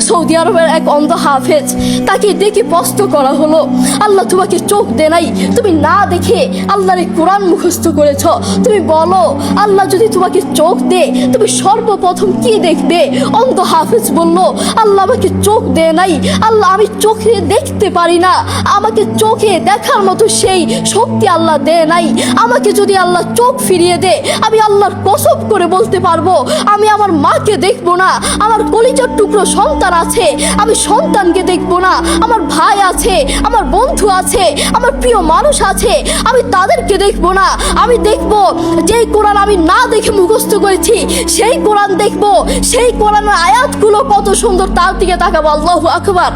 Saudi আরবের এক অন্ধ হাফেজ, তাকে ডেকে প্রশ্ন করা হলো, আল্লাহ তোমাকে চোখ দে নাই, তুমি না দেখে আল্লাহর এই কোরআন মুখস্থ করেছ, তুমি বলো আল্লাহ যদি তোমাকে চোখ দে তুমি সর্বপ্রথম কি দেখবে? অন্ধ হাফেজ বলল, আল্লাহ আমাকে চোখ দে নাই, আল্লাহ আমি চোখে দেখতে পারি না, আমাকে চোখে দেখার মতো সেই শক্তি আল্লাহ দে নাই। আমাকে যদি আল্লাহ চোখ ফিরিয়ে দে, আমি আল্লাহর কসম করে বলতে পারবো আমি আমার মাকে দেখবো না, আমার কলিজার টুকরো সন্তান আছে আমি সন্তানকে দেখবো না, আমার ভাই আছে, আমার বন্ধু আছে, আমার প্রিয় মানুষ আছে, আমি তাদেরকে দেখবো না। আমি দেখবো যেই কোরআন আমি না দেখে মুখস্থ করেছি সেই কোরআন দেখবো, সেই কোরআনের আয়াতগুলো কত সুন্দর তার দিকে তাকাবো। আল্লাহু আকবার।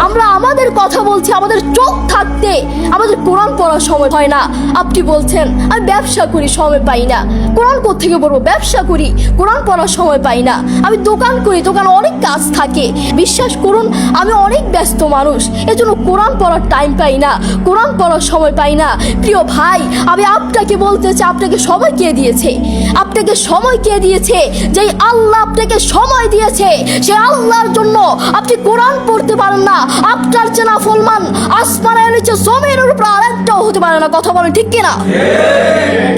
আমরা আমাদের কথা বলছি, আমাদের চোখ থাকতে আমাদের কোরআন পড়ার সময় হয় না। আপনি বলছেন আমি ব্যবসা করি সময় পাই না, কোরআন কোত্থেকে পড়বো? ব্যবসা করি কোরআন পড়ার সময় পাই না, আমি দোকান করি দোকানে অনেক কাজ থাকে, বিশ্বাস করুন আমি অনেক ব্যস্ত মানুষ, এজন্য কোরআন পড়ার টাইম পাই না, কোরআন পড়ার সময় পাই না। প্রিয় ভাই, আমি আপনাকে বলতে চাই আপনাকে সময় কে দিয়েছে? আপনাকে সময় কে দিয়েছে? যেই আল্লাহ আপনাকে সময় দিয়েছে সেই আল্লাহর জন্য আপনি কোরআন পড়তে পারেন না। আপনার চেনা ফলমান আসমানের নিচে জমিনের উপর আরেকটাও হতে পারে না। কথা বলেন ঠিক কিনা?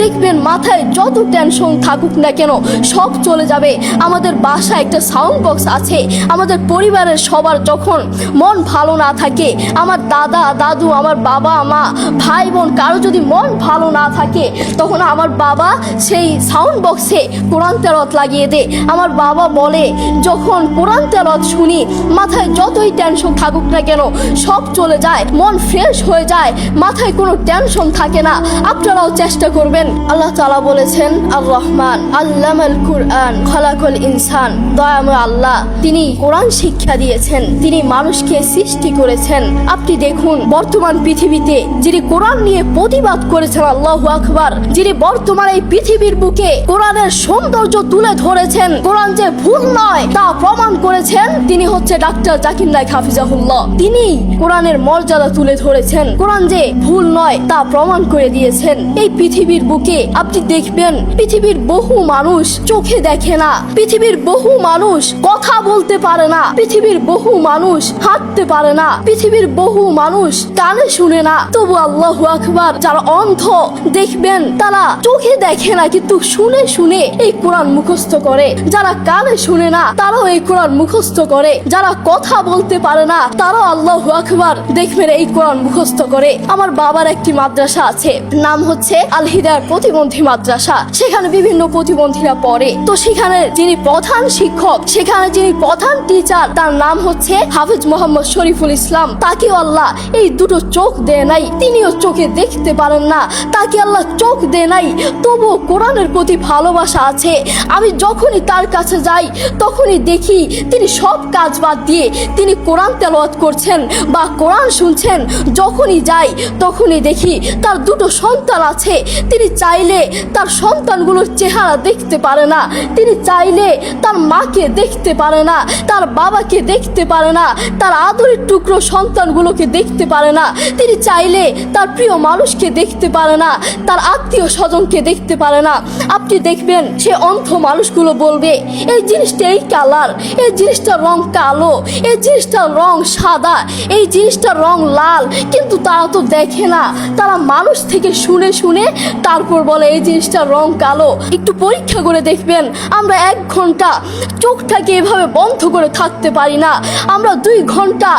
দেখবেন মাথায় যত টেনশন থাকুক না কেন সব চলে যাবে। আমাদের বাসায় একটা সাউন্ড বক্স আছে, আমাদের পরিবারের সবার যখন মন ভালো না থাকে, আমার দাদা দাদু, আমার বাবা মা, ভাই বোন কারো যদি মন ভালো না থাকে, তখন আমার বাবা সেই সাউন্ড বক্সে কোরআন তেলাওয়াত লাগিয়ে দেয়। আমার বাবা বলে যখন কোরআন তেলাওয়াত শুনি মাথায় যতই টেনশন থাকুক না কেন সব চলে যায়, মন ফ্রেশ হয়ে যায়, মাথায় কোনো টেনশন থাকে না। আপনারাও চেষ্টা করবেন। আল্লাহ তাআলা বলেছেন আর রহমান আল্লামাল কুরআন খালাকাল ইনসান, দয়াময় আল্লাহ তিনি কোরআন শিক্ষা দিয়েছেন, তিনি মানুষকে সৃষ্টি করেছেন। আপনি দেখুন বর্তমান পৃথিবীতে যিনি কোরআন নিয়ে প্রতিবাদ করেছেন, আল্লাহু আকবার, যিনি বর্তমান এই পৃথিবীর বুকে কোরআনের সৌন্দর্য তুলে ধরেছেন, কোরআন যে ভুল নয় তা প্রমাণ করেছেন, তিনি হচ্ছে ডাক্তার জাকির নায়েক হাফিজাহুল্লাহ। তিনি কোরআনের মর্যাদা তুলে ধরেছেন, কোরআন যে ভুল নয় তা প্রমাণ করে দিয়েছেন। এই পৃথিবীর বুকে আপনি দেখবেন পৃথিবীর বহু মানুষ চোখে দেখে না, পৃথিবীর বহু মানুষ কথা বলতে পারে না, পৃথিবীর বহু মানুষ হাঁটতে পারে না, পৃথিবীর বহু মানুষ কানে শুনে না, তবু আল্লাহু আকবার যারা অন্ধ দেখবেন তারা চোখে দেখে না কিন্তু শুনে শুনে এই কোরআন মুখস্থ করে, যারা কানে শুনে না তারাও এই কোরআন মুখস্থ করে, যারা কথা বলতে পারে না তারাও আল্লাহু আকবার দেখবেন এই কোরআন মুখস্থ করে। আমার বাবার একটি মাদ্রাসা আছে, নাম হচ্ছে আল হিদায়াত প্রতিবন্ধী মাদ্রাসা, সেখানে বিভিন্ন প্রতিবন্ধীরা পড়ে। তো সেখানে যিনি প্রধান শিক্ষক, সেখানে যিনি প্রধান টিচার, তার নাম হচ্ছে হাফেজ মোহাম্মদ শরীফুল ইসলাম। তাকে আল্লাহ এই দুটো চোখ দেয় নাই, তিনিও চোখে দেখতে পারেন না, তাকে আল্লাহ চোখ দেয় নাই, তবুও কোরআনের প্রতি ভালোবাসা আছে। আমি যখনই তার কাছে যাই তখনই দেখি তিনি সব কাজ বাদ দিয়ে তিনি কোরআন তেলাওয়াত করছেন বা কোরআন শুনছেন। যখনই যাই তখনই দেখি তার দুটো সন্তান আছে, তিনি চাইলে তার সন্তানগুলোর চেহারা দেখতে পারে না, তিনি চাইলে তার মাকে দেখতে পারে না, তার বাবাকে দেখতে পারে না, তার আদরের টুকরো সন্তানগুলোকে দেখতে পারে না, তিনি চাইলে তার প্রিয় মানুষকে দেখতে পারে না, তার আত্মীয় স্বজনকে দেখতে পারে না। আপনি দেখবেন সে অন্ধ মানুষগুলো বলবে এই জিনিসটা এই কালার, এই জিনিসটার রং কালো, এই জিনিসটার রং সাদা, এই জিনিসটার রং লাল, কিন্তু তারা তো দেখে না, তারা মানুষ থেকে শুনে শুনে তারপর বলে এই জিনিসটার রং কালো। একটু পরীক্ষা করে দেখবেন আমরা 1 ঘন্টা চোখটাকে এভাবে বন্ধ করে থাকতে পারি না, আমরা 2 ঘন্টা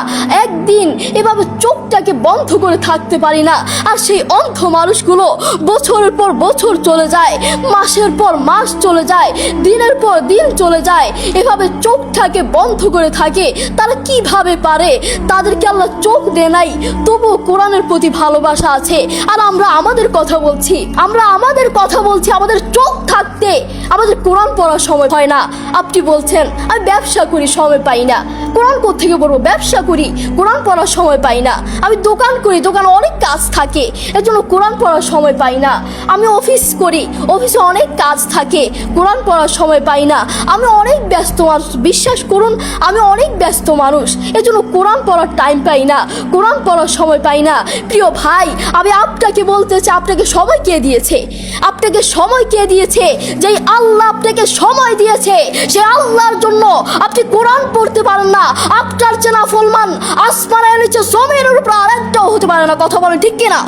একদিন এভাবে চোখটাকে বন্ধ করে থাকতে পারি না। আর সেই অন্ধ মানুষগুলো বছরের পর বছর চলে যায়, মাসের পর মাস চলে যায়, দিনের পর দিন চলে যায়, এভাবে চোখটাকে বন্ধ করে থাকে। তারা কিভাবে পারে? তাদেরকে আল্লাহ চোখ দেয় নাই, তবুও কোরআনের প্রতি ভালোবাসা আছে। আর আমরা আমাদের কথা বলছি, আমাদের চোখ থাকতে আমাদের কোরআন পড়ার সময় হয় না। আপনি বলছেন আমি ব্যবসা করি সময় পাই না, কোরআন কোত্থেকে পড়বো? ব্যবসা করি কোরআন পড়ার সময় পাই না, আমি দোকান করি দোকানে অনেক কাজ থাকে এজন্য কোরআন পড়ার সময় পাই না, আমি অফিস করি অফিসে অনেক কাজ থাকে কোরআন পড়ার সময় পাই না, আমি অনেক ব্যস্ত মানুষ, বিশ্বাস করুন আমি অনেক ব্যস্ত মানুষ, এজন্য কোরআন পড়ার টাইম পাই না, কোরআন পড়ার সময় পাই না। প্রিয় ভাই, আমি আপনাকে বলতে চাই আপনাকে সময় কে দিয়েছে? আপনাকে সময় কে দিয়েছে? যেই আল্লাহ আপনাকে সময় দিয়েছে সেই আল্লাহর জন্য আপনি কোরআন কোরআন পড়তে পারেন না, আপনার চেনা ফলমান আসমানের নিচে জমিনের উপর আরেকটাও হতে পারে না। কথা বলেন ঠিক কিনা?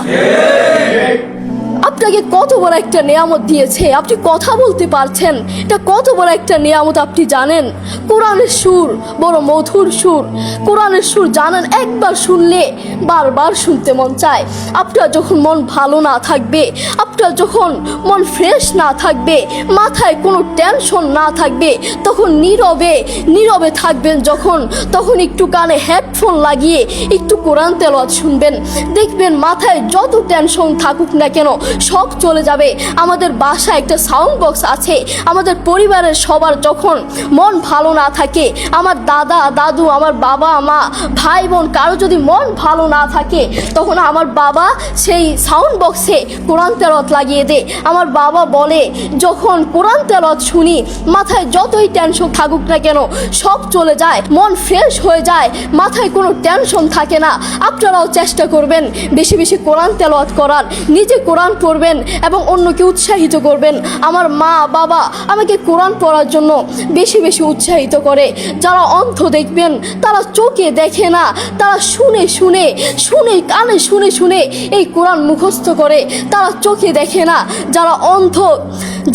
আপনাকে কত বড় একটা নিয়ামত দিয়েছে, আপনি কথা বলতে পারছেন, এটা কত বড় একটা নিয়ামত আপনি জানেন? কোরআনের সুর বড় মধুর সুর, কোরআনের সুর জানেন, একবার শুনলে বারবার শুনতে মন চায়। আপনার যখন মন ভালো না থাকবে, আপনার যখন মন ফ্রেশ না থাকবে, মাথায় কোনো টেনশন না থাকবে, তখন নীরবে নীরবে থাকবেন যখন, তখন একটু কানে হেডফোন লাগিয়ে একটু কোরআন তেলাওয়াত শুনবেন, দেখবেন মাথায় যত টেনশন থাকুক না কেন সব চলে যাবে। আমাদের বাসায় একটা সাউন্ড বক্স আছে, আমাদের পরিবারের সবার যখন মন ভালো না থাকে, আমার দাদা দাদু, আমার বাবা মা, ভাই বোন, কারো যদি মন ভালো না থাকে, তখন আমার বাবা সেই সাউন্ড বক্সে কোরআন তেলাওয়াত লাগিয়ে দেয়। আমার বাবা বলে, যখন কোরআন তেলাওয়াত শুনি মাথায় যতই টেনশন থাকুক না কেন সব চলে যায়, মন ফ্রেশ হয়ে যায়, মাথায় কোনো টেনশন থাকে না। আপনারাও চেষ্টা করবেন বেশি বেশি কোরআন তেলাওয়াত করার, নিজে কোরআন পড়বেন এবং অন্যকে উৎসাহিত করবেন। আমার মা বাবা আমাকে কোরআন পড়ার জন্য বেশি বেশি উৎসাহিত করে। যারা অন্ধ দেখবেন, তারা চোখে দেখে না, তারা শুনে শুনে শুনে কানে শুনে শুনে এই কোরআন মুখস্থ করে, তারা চোখে দেখে না।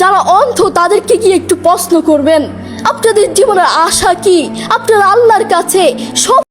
যারা অন্ধ তাদেরকে কি একটু প্রশ্ন করবেন, আপনাদের জীবনের আশা কি? আপনারা আল্লাহর কাছে সব